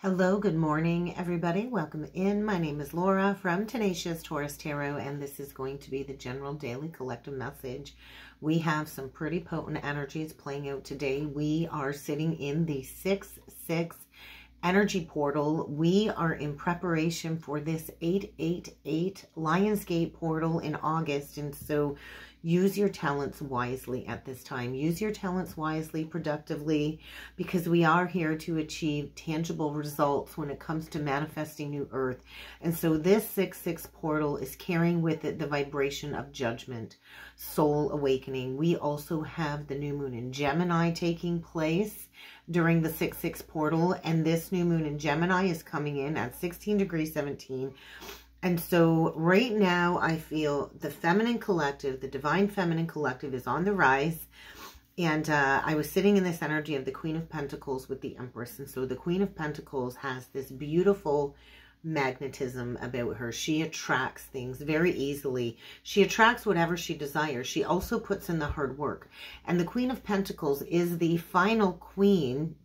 Hello, good morning, everybody. Welcome in. My name is Laura from Tenacious Taurus Tarot, and this is going to be the general daily collective message. We have some pretty potent energies playing out today. We are sitting in the 6-6 energy portal. We are in preparation for this 888 Lionsgate portal in August, and so use your talents wisely at this time. Use your talents wisely, productively, because we are here to achieve tangible results when it comes to manifesting new earth. And so this 6-6 portal is carrying with it the vibration of judgment, soul awakening. We also have the new moon in Gemini taking place during the 6-6 portal, and this new moon in Gemini is coming in at 16 degrees 17. And so right now I feel the feminine collective, the divine feminine collective is on the rise. And I was sitting in this energy of the Queen of Pentacles with the Empress. And so the Queen of Pentacles has this beautiful magnetism about her. She attracts things very easily. She attracts whatever she desires. She also puts in the hard work. And the Queen of Pentacles is the final queen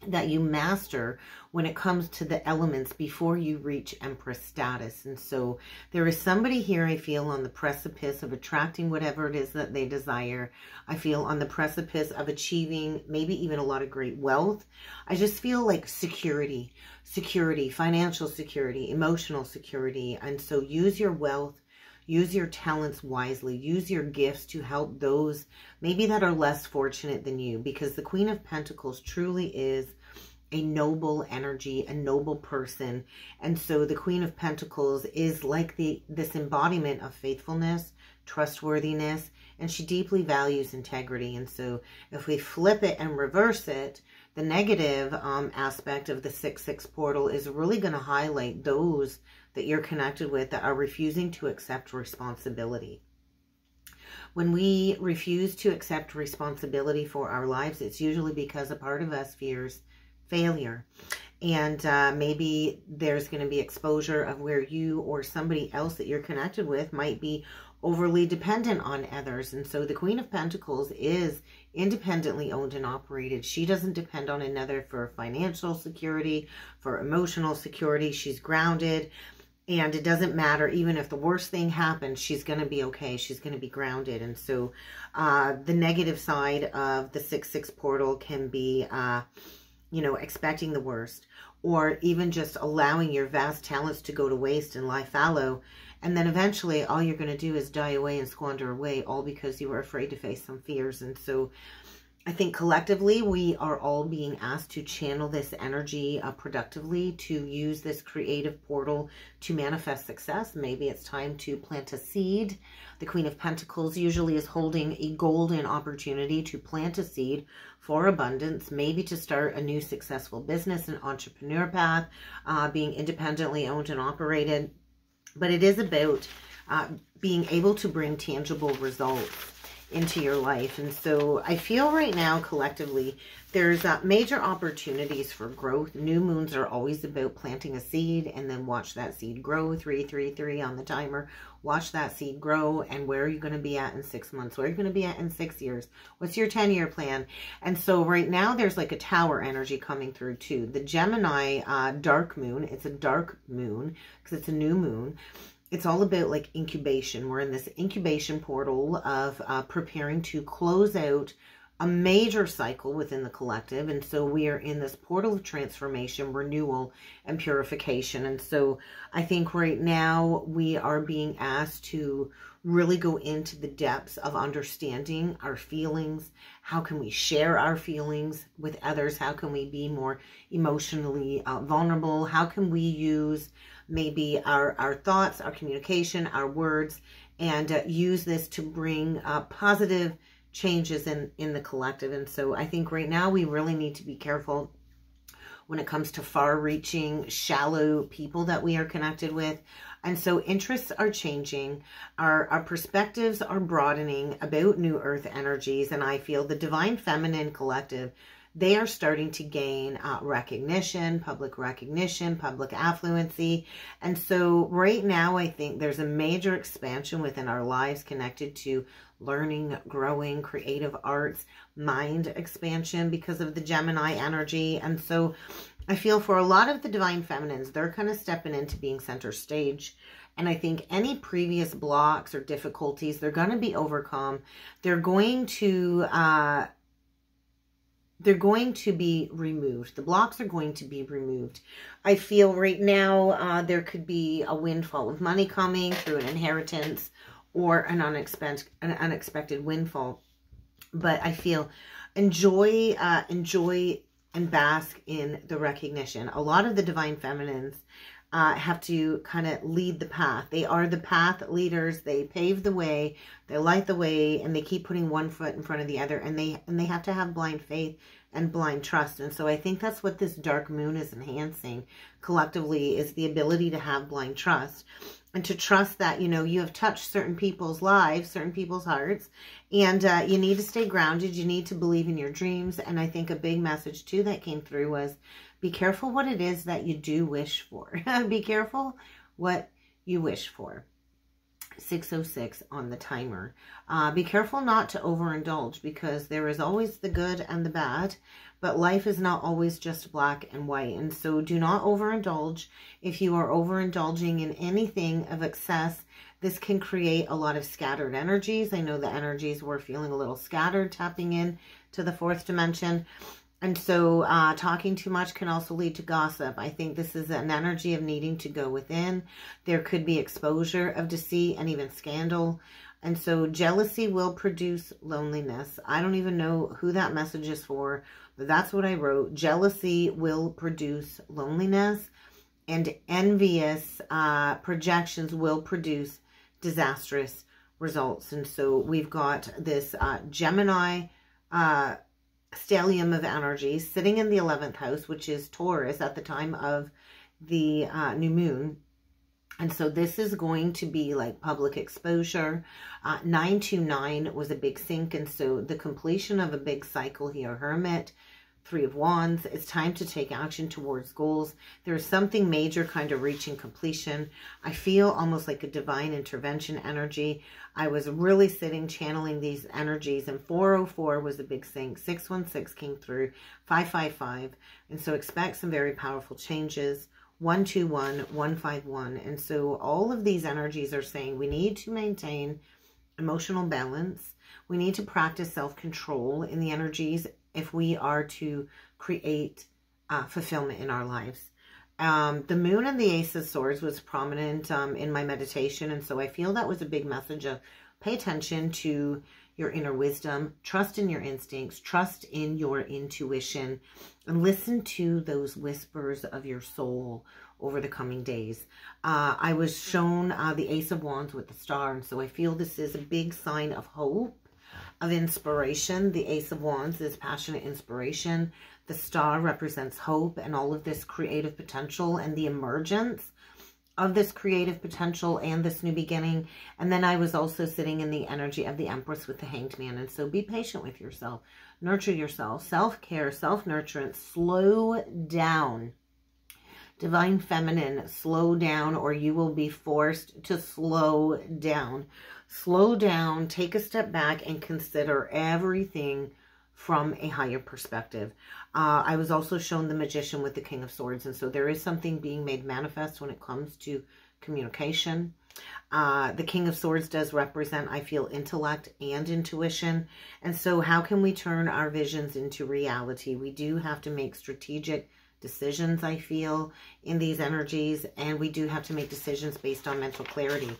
that you master when it comes to the elements before you reach Empress status. And so there is somebody here, I feel, on the precipice of attracting whatever it is that they desire. I feel on the precipice of achieving maybe even a lot of great wealth. I just feel like security, financial security, emotional security. And so use your wealth, use your talents wisely, use your gifts to help those maybe that are less fortunate than you, because the Queen of Pentacles truly is a noble energy, a noble person. And so the Queen of Pentacles is like this embodiment of faithfulness, trustworthiness, and she deeply values integrity. And so if we flip it and reverse it, the negative aspect of the 6-6 portal is really going to highlight those that you're connected with that are refusing to accept responsibility. When we refuse to accept responsibility for our lives, it's usually because a part of us fears failure. And maybe there's going to be exposure of where you or somebody else that you're connected with might be overly dependent on others. And so the Queen of Pentacles is independently owned and operated. She doesn't depend on another for financial security, for emotional security. She's grounded. And it doesn't matter, even if the worst thing happens, she's going to be okay. She's going to be grounded. And so the negative side of the 6-6 portal can be, you know, expecting the worst, or even just allowing your vast talents to go to waste and lie fallow. And then eventually all you're going to do is die away and squander away, all because you were afraid to face some fears. And so I think collectively we are all being asked to channel this energy productively, to use this creative portal to manifest success. Maybe it's time to plant a seed. The Queen of Pentacles usually is holding a golden opportunity to plant a seed for abundance, maybe to start a new successful business, an entrepreneur path, being independently owned and operated. But it is about being able to bring tangible results into your life. And so I feel right now collectively there's major opportunities for growth. New moons are always about planting a seed and then watch that seed grow. 333 on the timer. Watch that seed grow. And where are you going to be at in 6 months? Where are you going to be at in 6 years? What's your 10-year plan? And so right now there's like a tower energy coming through too. The Gemini dark moon, it's a dark moon because it's a new moon. It's all about like incubation. We're in this incubation portal of preparing to close out a major cycle within the collective. And so we are in this portal of transformation, renewal, and purification. And so I think right now we are being asked to really go into the depths of understanding our feelings. How can we share our feelings with others? How can we be more emotionally vulnerable? How can we use maybe our thoughts, our communication, our words, and use this to bring positive changes in the collective. And so I think right now we really need to be careful when it comes to far-reaching, shallow people that we are connected with. And so interests are changing. Our perspectives are broadening about new earth energies. And I feel the divine feminine collective, they are starting to gain recognition, public affluency. And so right now, I think there's a major expansion within our lives connected to learning, growing, creative arts, mind expansion because of the Gemini energy. And so I feel for a lot of the divine feminines, they're kind of stepping into being center stage. And I think any previous blocks or difficulties, they're going to be overcome. They're going to be removed. The blocks are going to be removed. I feel right now there could be a windfall of money coming through an inheritance or an unexpected windfall. But I feel enjoy and bask in the recognition. A lot of the divine feminines have to kind of lead the path. They are the path leaders. They pave the way. They light the way, and they keep putting one foot in front of the other. And they have to have blind faith and blind trust. And so I think that's what this dark moon is enhancing collectively, is the ability to have blind trust and to trust that, you know, you have touched certain people's lives, certain people's hearts, and you need to stay grounded. You need to believe in your dreams. And I think a big message too that came through was, be careful what it is that you do wish for. Be careful what you wish for. 6:06 on the timer. Be careful not to overindulge, because there is always the good and the bad, but life is not always just black and white. And so do not overindulge. If you are overindulging in anything of excess, this can create a lot of scattered energies. I know the energies were feeling a little scattered, tapping in to the fourth dimension. And so talking too much can also lead to gossip. I think this is an energy of needing to go within. There could be exposure of deceit and even scandal. And so jealousy will produce loneliness. I don't even know who that message is for, but that's what I wrote. Jealousy will produce loneliness, and envious projections will produce disastrous results. And so we've got this Gemini stellium of energy sitting in the 11th house, which is Taurus at the time of the new moon. And so this is going to be like public exposure. 929 was a big sync. And so the completion of a big cycle here, Hermit, 3 of Wands. It's time to take action towards goals. There's something major kind of reaching completion. I feel almost like a divine intervention energy. I was really sitting, channeling these energies, and 404 was a big sync. 616 came through, 555. And so expect some very powerful changes. 121, 151. And so all of these energies are saying we need to maintain emotional balance. We need to practice self-control in the energies if we are to create fulfillment in our lives. The moon and the Ace of Swords was prominent in my meditation. And so I feel that was a big message of pay attention to your inner wisdom, trust in your instincts, trust in your intuition, and listen to those whispers of your soul over the coming days. I was shown the Ace of Wands with the star. And so I feel this is a big sign of hope, of inspiration. The Ace of Wands is passionate inspiration. The star represents hope and all of this creative potential and the emergence of this creative potential and this new beginning. And then I was also sitting in the energy of the Empress with the Hanged Man. And so be patient with yourself. Nurture yourself. Self-care, self-nurturance. Slow down. Divine Feminine, slow down, or you will be forced to slow down. Slow down, take a step back, and consider everything from a higher perspective. I was also shown the Magician with the King of Swords, and so there is something being made manifest when it comes to communication. The King of Swords does represent, I feel, intellect and intuition. And so how can we turn our visions into reality? We do have to make strategic decisions, I feel, in these energies, and we do have to make decisions based on mental clarity.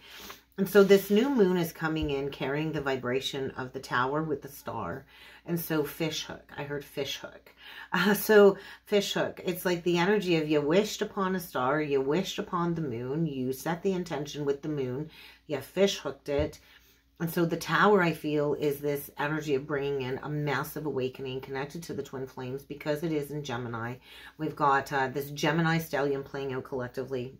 And so this new moon is coming in carrying the vibration of the Tower with the star. And so fish hook, I heard fish hook. So fish hook, it's like the energy of you wished upon a star, you wished upon the moon, you set the intention with the moon, you fish hooked it. And so the Tower, I feel, is this energy of bringing in a massive awakening connected to the twin flames because it is in Gemini. We've got this Gemini stellium playing out collectively.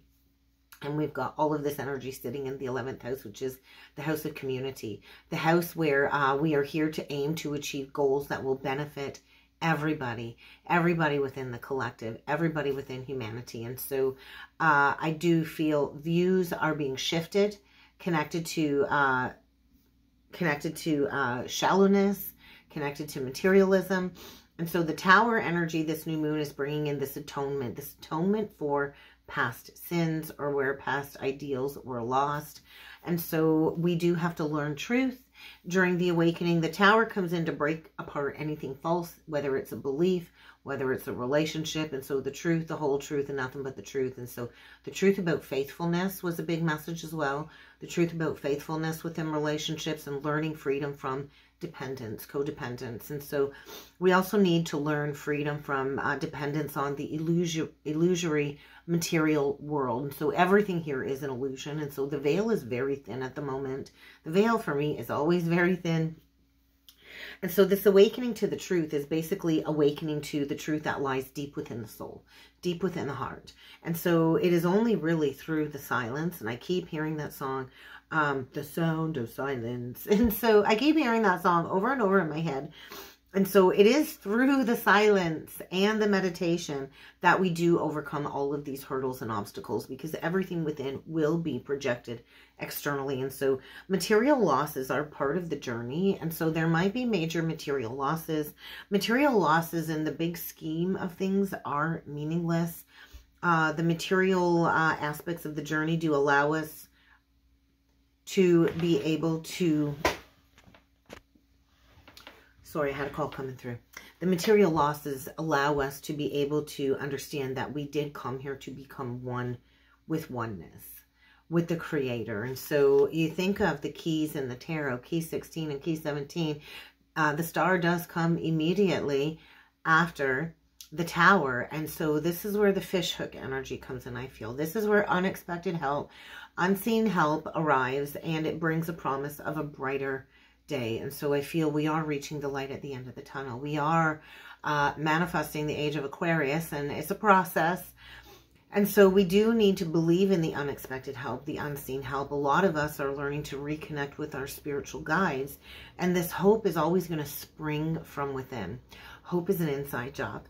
And we've got all of this energy sitting in the 11th house, which is the house of community. The house where we are here to aim to achieve goals that will benefit everybody. Everybody within the collective. Everybody within humanity. And so I do feel views are being shifted, connected to shallowness, connected to materialism. And so the Tower energy, this new moon is bringing in this atonement for past sins or where past ideals were lost. And so we do have to learn truth during the awakening. The Tower comes in to break apart anything false, whether it's a belief, whether it's a relationship. And so the truth, the whole truth, and nothing but the truth. And so the truth about faithfulness was a big message as well. The truth about faithfulness within relationships and learning freedom from dependence, codependence. And so we also need to learn freedom from dependence on the illusory material world. And so everything here is an illusion. And so the veil is very thin at the moment. The veil for me is always very thin. And so this awakening to the truth is basically awakening to the truth that lies deep within the soul, deep within the heart. And so it is only really through the silence. And I keep hearing that song, The Sound of Silence. And so I keep hearing that song over and over in my head. And so it is through the silence and the meditation that we do overcome all of these hurdles and obstacles, because everything within will be projected externally. And so material losses are part of the journey. And so there might be major material losses. Material losses in the big scheme of things are meaningless. The material aspects of the journey do allow us to be able to... Sorry, I had a call coming through. The material losses allow us to be able to understand that we did come here to become one with oneness, with the Creator. And so you think of the keys in the tarot, key 16 and key 17. The star does come immediately after the Tower. And so this is where the fishhook energy comes in, I feel. This is where unexpected help, unseen help arrives, and it brings a promise of a brighter day. And so I feel we are reaching the light at the end of the tunnel. We are manifesting the age of Aquarius, and it's a process. And so we do need to believe in the unexpected help, the unseen help. A lot of us are learning to reconnect with our spiritual guides, and this hope is always going to spring from within. Hope is an inside job.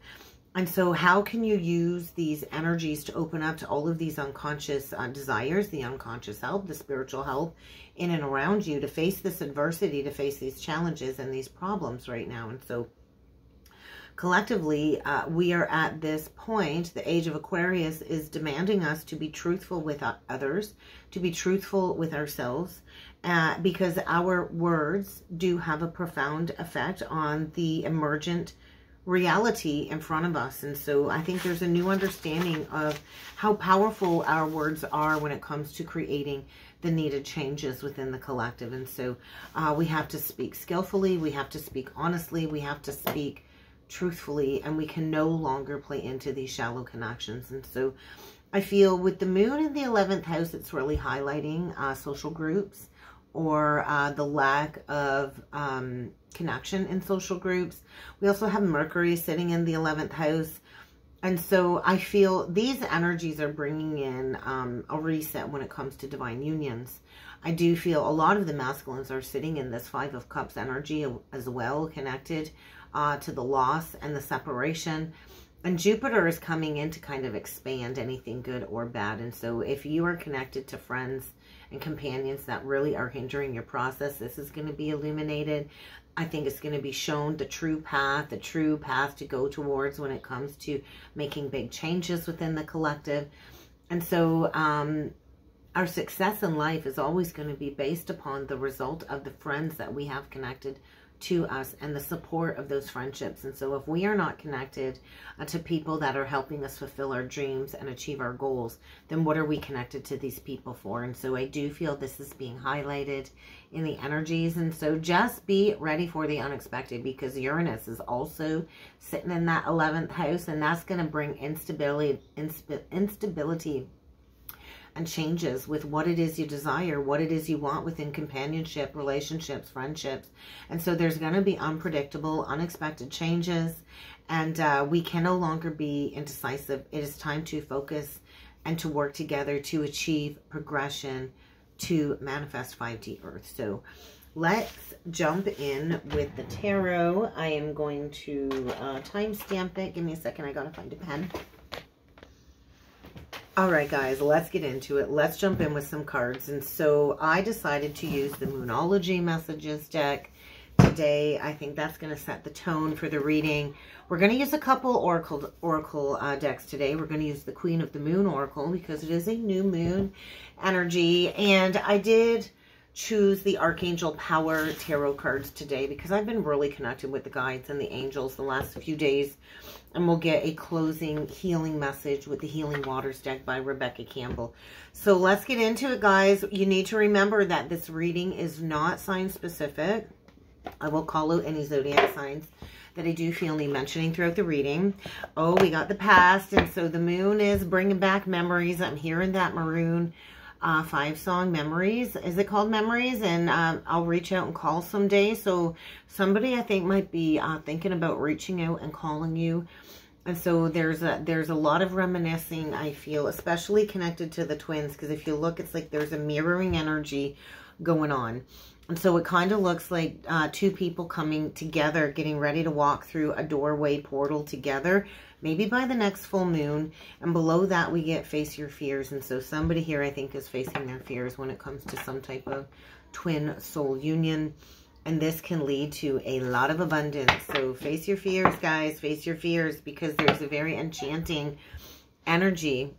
And so how can you use these energies to open up to all of these unconscious desires, the unconscious help, the spiritual help in and around you to face this adversity, to face these challenges and these problems right now? And so collectively, we are at this point. The age of Aquarius is demanding us to be truthful with others, to be truthful with ourselves, because our words do have a profound effect on the emergent reality in front of us. And so I think there's a new understanding of how powerful our words are when it comes to creating the needed changes within the collective. And so we have to speak skillfully, we have to speak honestly, we have to speak truthfully, and we can no longer play into these shallow connections. And so I feel with the moon in the 11th house, it's really highlighting social groups, or the lack of connection in social groups. We also have Mercury sitting in the 11th house. And so I feel these energies are bringing in a reset when it comes to divine unions. I do feel a lot of the masculines are sitting in this 5 of Cups energy as well, connected to the loss and the separation. And Jupiter is coming in to kind of expand anything good or bad. And so if you are connected to friends and companions that really are hindering your process, this is going to be illuminated. I think it's going to be shown the true path to go towards when it comes to making big changes within the collective. And so our success in life is always going to be based upon the result of the friends that we have connected to us and the support of those friendships. And so if we are not connected to people that are helping us fulfill our dreams and achieve our goals, then what are we connected to these people for? And so I do feel this is being highlighted in the energies. And so just be ready for the unexpected, because Uranus is also sitting in that 11th house, and that's going to bring instability and changes with what it is you desire, what it is you want within companionship, relationships, friendships. And so there's going to be unpredictable, unexpected changes, and we can no longer be indecisive. It is time to focus and to work together to achieve progression, to manifest 5D Earth. So let's jump in with the tarot. I am going to timestamp it. Give me a second. I got to find a pen. All right, guys, let's get into it. Let's jump in with some cards. And so I decided to use the Moonology Messages deck today. I think that's going to set the tone for the reading. We're going to use a couple oracle decks today. We're going to use the Queen of the Moon Oracle because it is a new moon energy. And I did choose the Archangel Power Tarot cards today because I've been really connected with the guides and the angels the last few days. And we'll get a closing healing message with the Healing Waters deck by Rebecca Campbell. So let's get into it, guys. You need to remember that this reading is not sign specific. I will call out any zodiac signs that I do feel need mentioning throughout the reading. Oh, we got the past. And so the moon is bringing back memories. I'm hearing that Maroon 5-song, Memories. Is it called Memories? And I'll reach out and call someday. So somebody I think might be thinking about reaching out and calling you. And so there's a lot of reminiscing, I feel, especially connected to the twins. Because if you look, it's like there's a mirroring energy going on. And so it kind of looks like two people coming together, getting ready to walk through a doorway portal together, maybe by the next full moon. And below that, we get face your fears. And so somebody here, I think, is facing their fears when it comes to some type of twin soul union. And this can lead to a lot of abundance. So face your fears, guys. Face your fears, because there's a very enchanting energy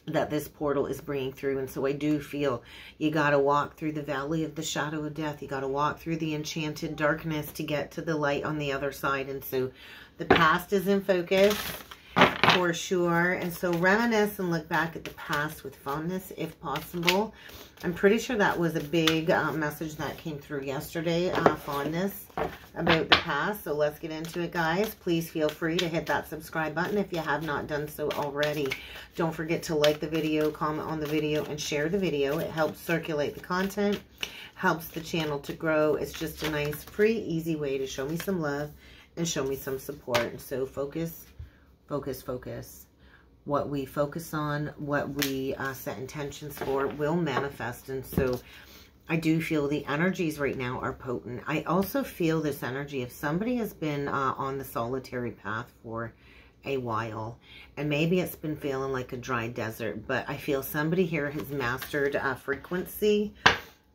that this portal is bringing through. And so I do feel you got to walk through the valley of the shadow of death. You got to walk through the enchanted darkness to get to the light on the other side. And so the past is in focus for sure. And so reminisce and look back at the past with fondness if possible. I'm pretty sure that was a big message that came through yesterday, fondness about the past. So let's get into it, guys. Please feel free to hit that subscribe button if you have not done so already. Don't forget to like the video, comment on the video, and share the video. It helps circulate the content, helps the channel to grow. It's just a nice, free, easy way to show me some love and show me some support. And so focus, focus, focus. What we focus on, what we set intentions for will manifest. And so I do feel the energies right now are potent. I also feel this energy if somebody has been on the solitary path for a while, and maybe it's been feeling like a dry desert, but I feel somebody here has mastered frequency.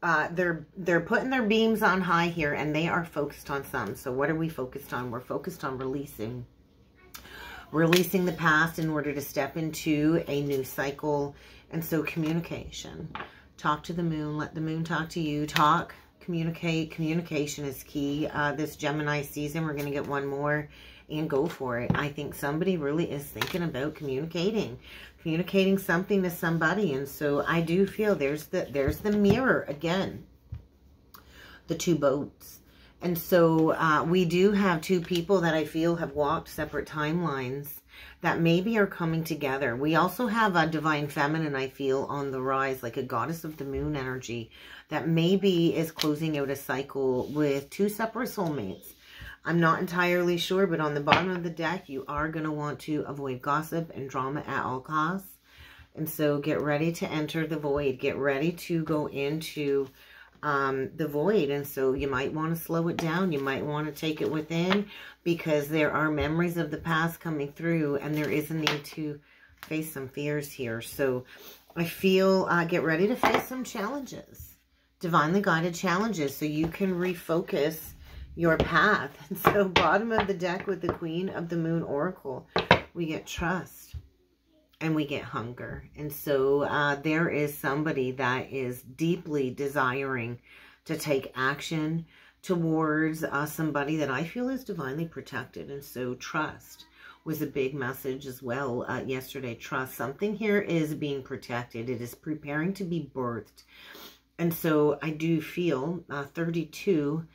They're putting their beams on high here, and they are focused on something. So what are we focused on? We're focused on releasing the past in order to step into a new cycle. And so communication. Talk to the moon. Let the moon talk to you. Talk. Communicate. Communication is key. This Gemini season, we're going to get one more and go for it. I think somebody really is thinking about communicating something to somebody. And so I do feel there's the mirror again. The two boats. And so we do have two people that I feel have walked separate timelines that maybe are coming together. We also have a divine feminine, I feel, on the rise, like a goddess of the moon energy that maybe is closing out a cycle with two separate soulmates. I'm not entirely sure, but on the bottom of the deck, you are going to want to avoid gossip and drama at all costs. And so get ready to enter the void. Get ready to go into the void. And so you might want to slow it down. You might want to take it within, because there are memories of the past coming through, and there is a need to face some fears here. So I feel get ready to face some challenges, divinely guided challenges, so you can refocus your path. And so bottom of the deck with the Queen of the Moon Oracle, we get trust. And we get hunger. And so there is somebody that is deeply desiring to take action towards somebody that I feel is divinely protected. And so trust was a big message as well yesterday. Trust. Something here is being protected. It is preparing to be birthed. And so I do feel 32,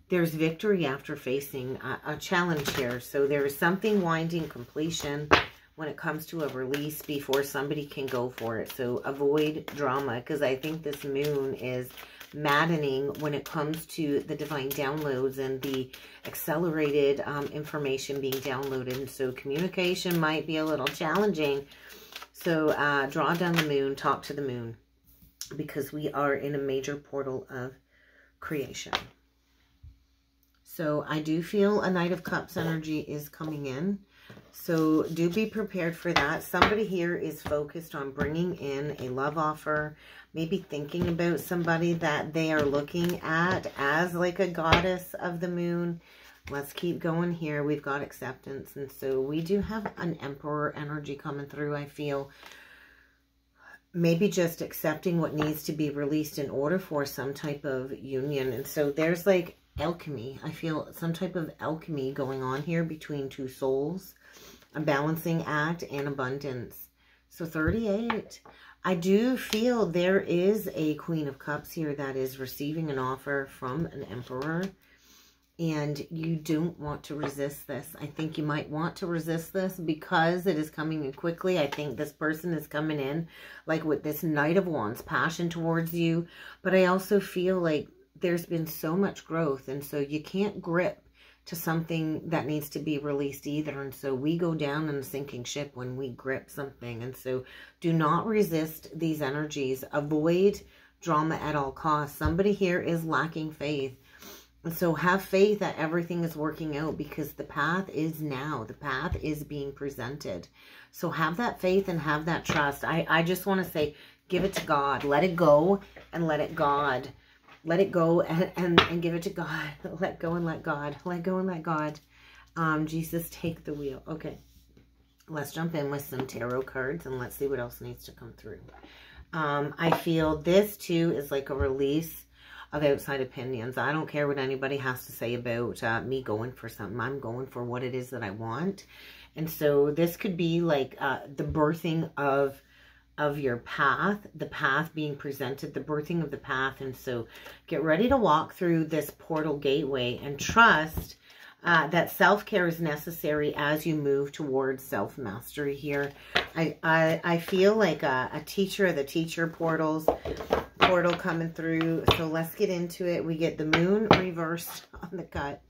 there's victory after facing a challenge here. So there is something winding completion when it comes to a release before somebody can go for it. So avoid drama, because I think this moon is maddening when it comes to the divine downloads and the accelerated information being downloaded. And so communication might be a little challenging. So draw down the moon, talk to the moon, because we are in a major portal of creation. So I do feel a Knight of Cups energy is coming in. So do be prepared for that. Somebody here is focused on bringing in a love offer, maybe thinking about somebody that they are looking at as like a goddess of the moon. Let's keep going here. We've got acceptance. And so we do have an Emperor energy coming through, I feel. Maybe just accepting what needs to be released in order for some type of union. And so there's like alchemy. I feel some type of alchemy going on here between two souls. A balancing act and abundance. So 38. I do feel there is a Queen of Cups here that is receiving an offer from an Emperor. And you don't want to resist this. I think you might want to resist this because it is coming in quickly. I think this person is coming in like with this Knight of Wands passion towards you. But I also feel like there's been so much growth. And so you can't grip to something that needs to be released either. And so we go down in a sinking ship when we grip something. And so do not resist these energies. Avoid drama at all costs. Somebody here is lacking faith. And so have faith that everything is working out because the path is now. The path is being presented. So have that faith and have that trust. I just want to say, give it to God. Let it go and let it God. Let it go and give it to God. Let go and let God. Let go and let God. Jesus, take the wheel. Okay. Let's jump in with some tarot cards and let's see what else needs to come through. I feel this too is like a release of outside opinions. I don't care what anybody has to say about me going for something. I'm going for what it is that I want. And so this could be like the birthing of your path, the path being presented, the birthing of the path. And so get ready to walk through this portal gateway and trust that self-care is necessary as you move towards self-mastery here. I feel like a teacher of the teacher portal coming through. So let's get into it. We get the moon reversed on the cut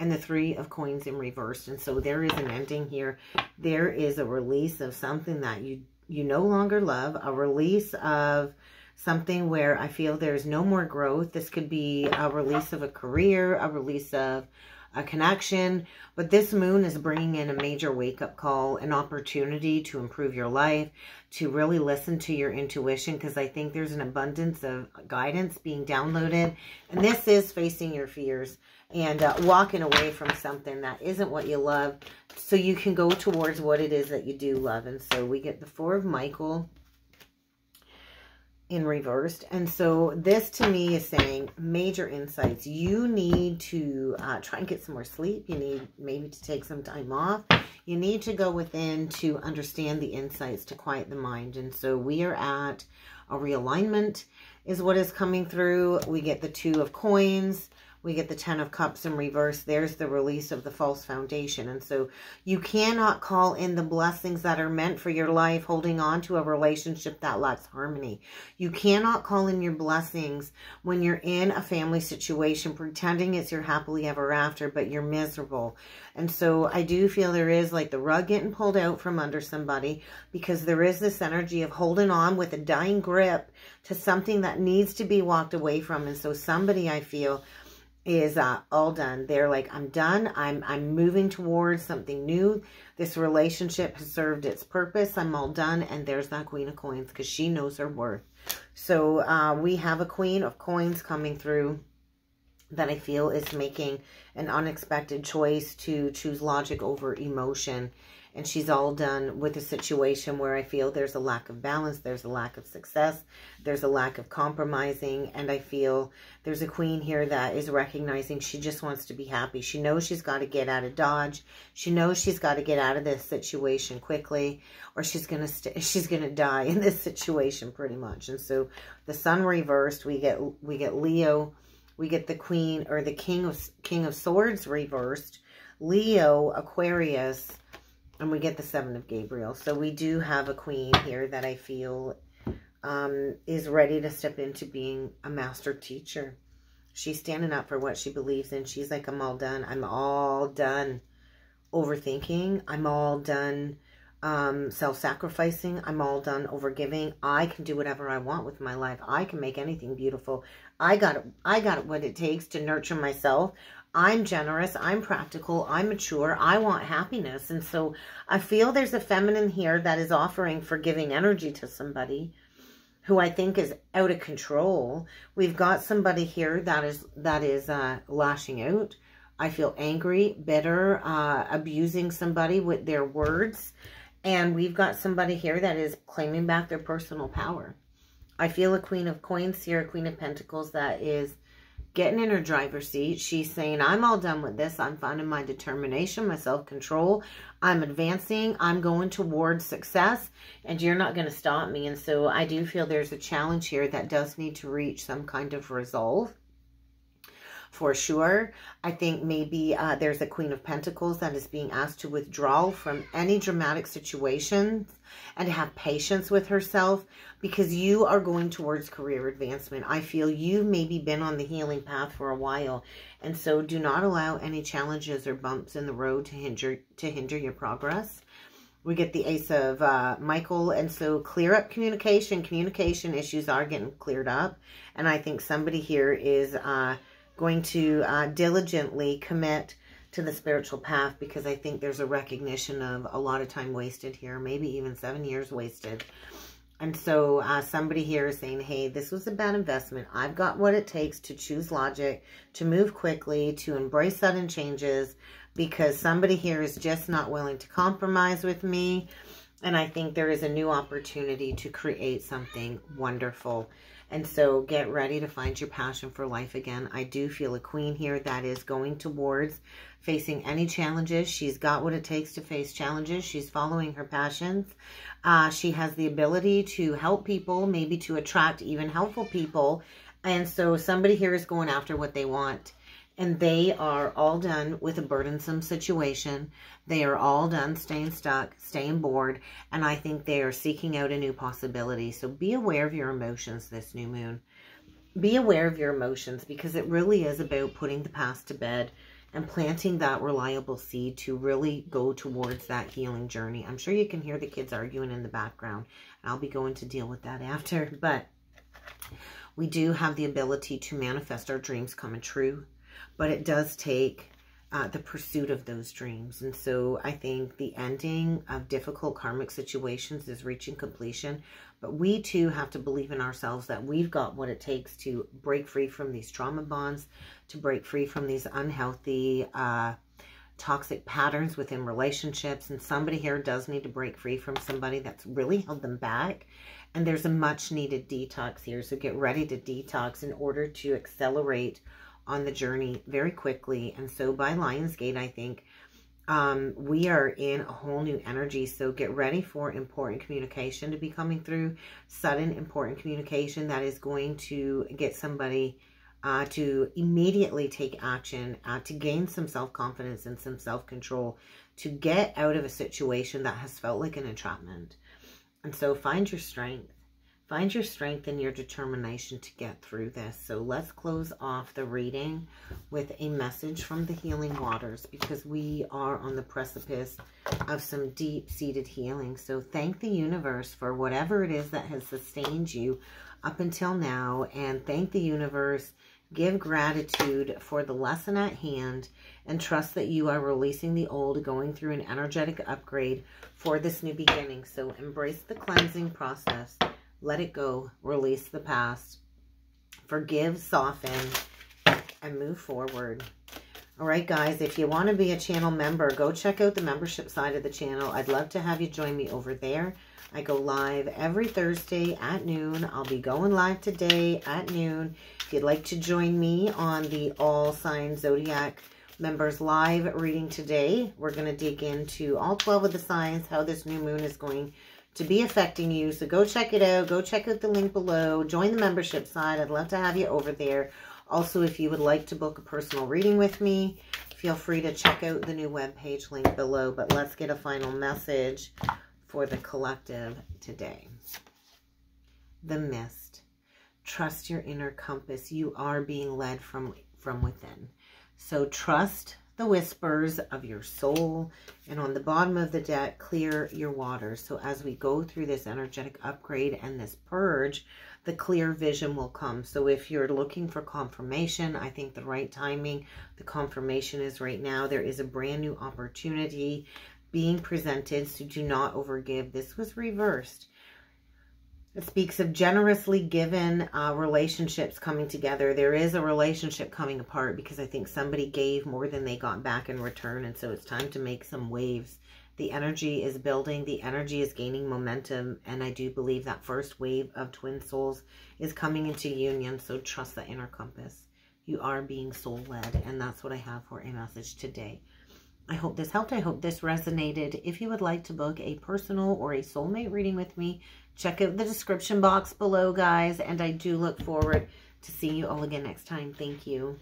and the 3 of coins in reversed. And so there is an ending here. There is a release of something that you no longer love, a release of something where I feel there's no more growth. This could be a release of a career, a release of a connection, but this moon is bringing in a major wake-up call, an opportunity to improve your life, to really listen to your intuition, because I think there's an abundance of guidance being downloaded, and this is facing your fears and walking away from something that isn't what you love, so you can go towards what it is that you do love. And so we get the 4 of Michael in reversed. And so this to me is saying major insights. You need to try and get some more sleep. You need maybe to take some time off. You need to go within to understand the insights, to quiet the mind. And so we are at a realignment is what is coming through. We get the 2 of coins. We get the 10 of cups in reverse. There's the release of the false foundation. And so you cannot call in the blessings that are meant for your life, holding on to a relationship that lacks harmony. You cannot call in your blessings when you're in a family situation, pretending it's your happily ever after, but you're miserable. And so I do feel there is like the rug getting pulled out from under somebody, because there is this energy of holding on with a dying grip to something that needs to be walked away from. And so somebody, I feel, is all done. They're like, I'm done. I'm moving towards something new. This relationship has served its purpose. I'm all done. And there's that Queen of Coins, because she knows her worth. So we have a Queen of Coins coming through that I feel is making an unexpected choice to choose logic over emotion. And she's all done with a situation where I feel there's a lack of balance, there's a lack of success, there's a lack of compromising, and I feel there's a queen here that is recognizing she just wants to be happy. She knows she's got to get out of Dodge. She knows she's got to get out of this situation quickly, or she's gonna die in this situation pretty much. And so the Sun reversed, we get Leo, we get the Queen or the King of Swords reversed, Leo, Aquarius, and we get the 7 of Gabriel. So we do have a queen here that I feel is ready to step into being a master teacher. She's standing up for what she believes in. She's like, I'm all done. I'm all done overthinking. I'm all done self-sacrificing. I'm all done overgiving. I can do whatever I want with my life. I can make anything beautiful. I got what it takes to nurture myself. I'm generous, I'm practical, I'm mature, I want happiness. And so I feel there's a feminine here that is offering forgiving energy to somebody who I think is out of control. We've got somebody here that is lashing out. I feel angry, bitter, abusing somebody with their words. And we've got somebody here that is claiming back their personal power. I feel a Queen of Coins here, a Queen of Pentacles that is getting in her driver's seat. She's saying, I'm all done with this. I'm finding my determination, my self-control. I'm advancing. I'm going towards success, and you're not going to stop me. And so I do feel there's a challenge here that does need to reach some kind of resolve. For sure. I think maybe there's a Queen of Pentacles that is being asked to withdraw from any dramatic situations and to have patience with herself, because you are going towards career advancement. I feel you've maybe been on the healing path for a while, and so do not allow any challenges or bumps in the road to hinder your progress. We get the Ace of Michael, and so clear up communication. Communication issues are getting cleared up, and I think somebody here is going to diligently commit to the spiritual path, because I think there's a recognition of a lot of time wasted here, maybe even 7 years wasted. And so somebody here is saying, hey, this was a bad investment. I've got what it takes to choose logic, to move quickly, to embrace sudden changes, because somebody here is just not willing to compromise with me. And I think there is a new opportunity to create something wonderful. And so get ready to find your passion for life again. I do feel a queen here that is going towards facing any challenges. She's got what it takes to face challenges. She's following her passions. She has the ability to help people, maybe to attract even helpful people. And so somebody here is going after what they want. And they are all done with a burdensome situation. They are all done staying stuck, staying bored. And I think they are seeking out a new possibility. So be aware of your emotions this new moon. Be aware of your emotions, because it really is about putting the past to bed and planting that reliable seed to really go towards that healing journey. I'm sure you can hear the kids arguing in the background. I'll be going to deal with that after. But we do have the ability to manifest our dreams coming true. But it does take the pursuit of those dreams. And so I think the ending of difficult karmic situations is reaching completion. But we too have to believe in ourselves that we've got what it takes to break free from these trauma bonds, to break free from these unhealthy, toxic patterns within relationships. And somebody here does need to break free from somebody that's really held them back. And there's a much needed detox here. So get ready to detox in order to accelerate on the journey very quickly. And so by Lionsgate, I think we are in a whole new energy. So get ready for important communication to be coming through. Sudden important communication that is going to get somebody to immediately take action, to gain some self-confidence and some self-control, to get out of a situation that has felt like an entrapment. And so find your strength. Find your strength and your determination to get through this. So let's close off the reading with a message from the healing waters, because we are on the precipice of some deep-seated healing. So thank the universe for whatever it is that has sustained you up until now, and thank the universe. Give gratitude for the lesson at hand, and trust that you are releasing the old, going through an energetic upgrade for this new beginning. So embrace the cleansing process. Let it go. Release the past. Forgive, soften, and move forward. All right, guys, if you want to be a channel member, go check out the membership side of the channel. I'd love to have you join me over there. I go live every Thursday at noon. I'll be going live today at noon. If you'd like to join me on the All Signs Zodiac Members Live reading today, we're going to dig into all 12 of the signs, how this new moon is going to be affecting you. So go check it out. Go check out the link below. Join the membership side. I'd love to have you over there. Also, if you would like to book a personal reading with me, feel free to check out the new webpage link below. But let's get a final message for the collective today. The mist. Trust your inner compass. You are being led from within. So trust the whispers of your soul. And on the bottom of the deck, clear your waters. So as we go through this energetic upgrade and this purge, the clear vision will come. So if you're looking for confirmation, I think the right timing, the confirmation is right now. There is a brand new opportunity being presented, so do not overgive. This was reversed. It speaks of generously given relationships coming together. There is a relationship coming apart because I think somebody gave more than they got back in return. And so it's time to make some waves. The energy is building. The energy is gaining momentum. And I do believe that first wave of twin souls is coming into union. So trust the inner compass. You are being soul-led. And that's what I have for a message today. I hope this helped. I hope this resonated. If you would like to book a personal or a soulmate reading with me, check out the description box below, guys. And I do look forward to seeing you all again next time. Thank you.